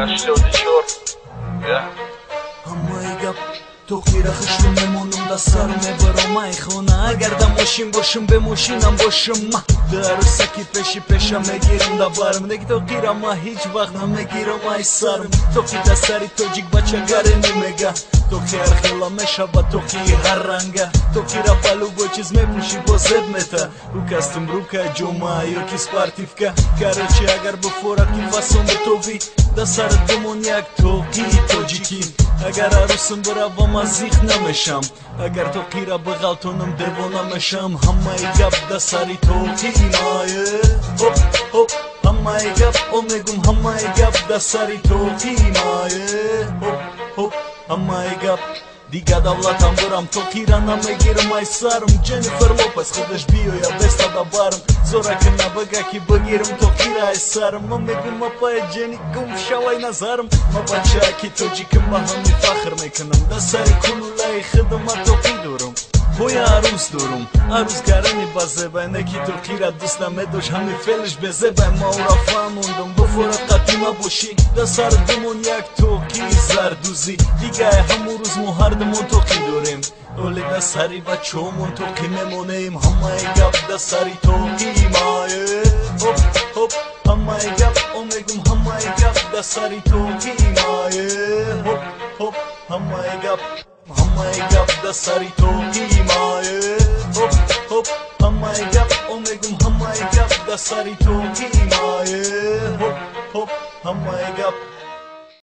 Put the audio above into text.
Աշլոդը չոր Գա Համայգա Թողիրա խշնում եմ ոնում դա սարում է բրոմ այ խոնա Ագար դա մոշին բոշում բե մոշին ամ բոշում Դա ռուսակի պեշի պեշա մեգիրում դա բարում Նեկ թողիրա մա հիչ վաղնա մեգիրում այ սարում Թողի դա սարի թոջիկ բաչագարենի մեգա Թողի արխելա մեշաբա թողի հարանգա Թողիրա պալու ոչիզ მე պուշի բոզետ մետա У кастум рука джома йоки спортивка Короче агар бфорак инвасом бтови Да сар демоняк токи тоджики Агар арусым брава мазих намешам Агар токира бгалтонам девона мешам Хамай гап да сари токи мае Хоп хоп Хамай гап омегум хамай гап да сари токи мае Хоп хоп Hamay gap Diga davlatam buram Tokirana megirim ay sarım Jennifer Lopez Kıdış biyoya besta da barım Zorakına baga ki bagirim Tokira ay sarım Mamegum apaya jenikum şavay nazarım Mabaça ki tojikim bahami fakhr mekanım Da sari kunulay khidma toki durum Hoya aruz durum Aruz garani bazebay Neki Tokira dusna medosh Hami felish bezebay Maura famundum Buforat qatima boshi Da sar demonyak toki zarduzi Diga hamuruz muhardımon toki durim Ole da sari bachomon toki memoneim Hamay gap da sari toki maye Hop hop Hamay gap omegum hamay gap Da sari toki maye Hop hop Hamay gap Hamay gap da sari toki maye Hop hop Hamay gap omegum hamay gap Da sari toki maye Hop hop Hamay gap